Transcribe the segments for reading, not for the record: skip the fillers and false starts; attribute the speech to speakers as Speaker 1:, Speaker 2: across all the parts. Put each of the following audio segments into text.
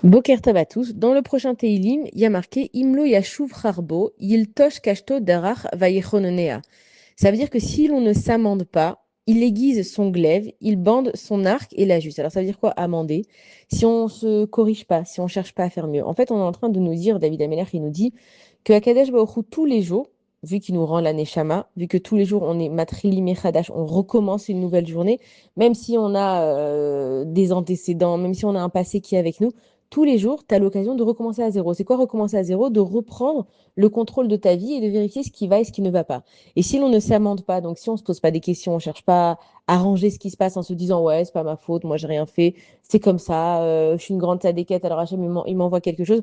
Speaker 1: Boker Tov à tous. Dans le prochain Teilim, il y a marqué Imlo Yashuv Harbo, Yiltosh Kashto Darach Vayechononea. Ça veut dire que si l'on ne s'amende pas, il aiguise son glaive, il bande son arc et l'ajuste. Alors ça veut dire quoi amender? Si on se corrige pas, si on cherche pas à faire mieux. En fait, on est en train de nous dire, David Ameller, il nous dit que Akadesh Baruch Hu, tous les jours, vu qu'il nous rend l'année Shama, vu que tous les jours on est matrili mechadash, on recommence une nouvelle journée, même si on a des antécédents, même si on a un passé qui est avec nous, tous les jours, tu as l'occasion de recommencer à zéro. C'est quoi recommencer à zéro? De reprendre le contrôle de ta vie et de vérifier ce qui va et ce qui ne va pas. Et si l'on ne s'amende pas, donc si on ne se pose pas des questions, on ne cherche pas à arranger ce qui se passe en se disant ouais, c'est pas ma faute, moi j'ai rien fait, c'est comme ça, je suis une grande tzadékette, alors Hachem il m'envoie quelque chose.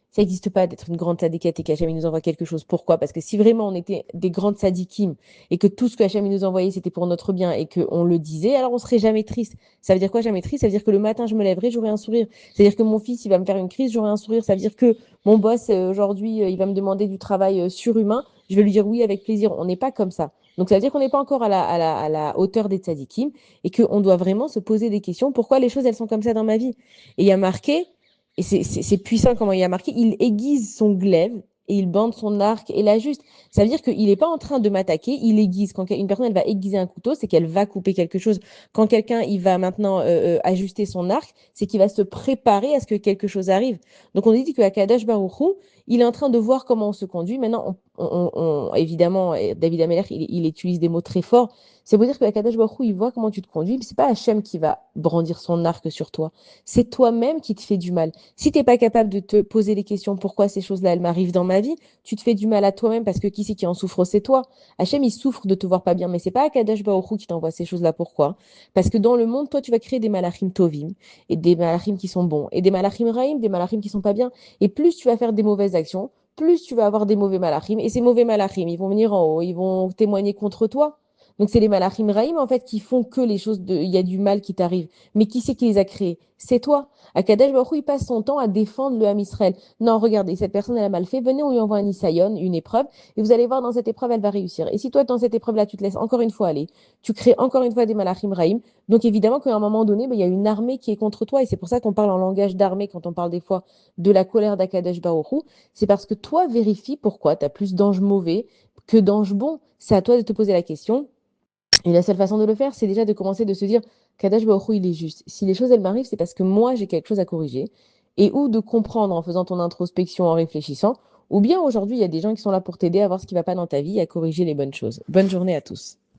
Speaker 1: Ça n'existe pas d'être une grande tzadékette et qu'Hachem il nous envoie quelque chose. Pourquoi? Parce que si vraiment on était des grandes tzadikim et que tout ce que Hachem il nous envoyait c'était pour notre bien et qu'on le disait, alors on serait jamais triste. Ça veut dire quoi jamais triste? Ça veut dire que le matin je me lèverai, j'aurai un sourire. C'est-à-dire que mon fils il va me faire une crise, j'aurai un sourire. Ça veut dire que mon boss aujourd'hui il va me demander du travail surhumain, je vais lui dire oui avec plaisir. On n'est pas comme ça. Donc ça veut dire qu'on n'est pas encore à la hauteur des tzadikim et qu'on doit vraiment se poser des questions. Pourquoi les choses elles sont comme ça dans ma vie? Et il y a marqué, et c'est puissant comment il y a marqué, il aiguise son glaive et il bande son arc et l'ajuste. Ça veut dire qu'il n'est pas en train de m'attaquer, il aiguise. Quand une personne elle va aiguiser un couteau, c'est qu'elle va couper quelque chose. Quand quelqu'un il va maintenant ajuster son arc, c'est qu'il va se préparer à ce que quelque chose arrive. Donc on dit que Akadosh Baruch Hu, il est en train de voir comment on se conduit. Maintenant, évidemment, David Ameller, il utilise des mots très forts. C'est pour dire que Akadosh Baruch Hu, il voit comment tu te conduis. C'est pas Hachem qui va brandir son arc sur toi. C'est toi-même qui te fais du mal. Si tu n'es pas capable de te poser les questions pourquoi ces choses-là, elles m'arrivent dans ma vie, tu te fais du mal à toi-même parce que qui c'est qui en souffre, c'est toi. Hachem, il souffre de te voir pas bien, mais c'est pas Akadosh Baruch Hu qui t'envoie ces choses-là. Pourquoi? Parce que dans le monde, toi, tu vas créer des malachim tovim et des malachim qui sont bons et des malachim raïm, des malachim qui sont pas bien. Et plus tu vas faire des mauvaises actions, plus tu vas avoir des mauvais malachim. Et ces mauvais malachim, ils vont venir en haut, ils vont témoigner contre toi. Donc c'est les malachim raïm en fait qui font que il y a du mal qui t'arrive. Mais qui c'est qui les a créés? C'est toi. Akadosh Baruch Hu, il passe son temps à défendre le Ham Israël. Non, regardez, cette personne elle a mal fait. Venez, on lui envoie un isayon, une épreuve, et vous allez voir dans cette épreuve elle va réussir. Et si toi dans cette épreuve-là tu te laisses encore une fois aller, tu crées encore une fois des malachim raïm. Donc évidemment qu'à un moment donné, il y a une armée qui est contre toi, et c'est pour ça qu'on parle en langage d'armée quand on parle des fois de la colère d'Akadosh Baruch Hu. C'est parce que toi vérifie pourquoi tu as plus d'anges mauvais que d'anges bons. C'est à toi de te poser la question. Et la seule façon de le faire, c'est déjà de commencer de se dire Kadash Baruch Hu, il est juste. Si les choses elles m'arrivent, c'est parce que moi j'ai quelque chose à corriger. Et ou de comprendre en faisant ton introspection, en réfléchissant. Ou bien aujourd'hui, il y a des gens qui sont là pour t'aider à voir ce qui ne va pas dans ta vie et à corriger les bonnes choses. Bonne journée à tous.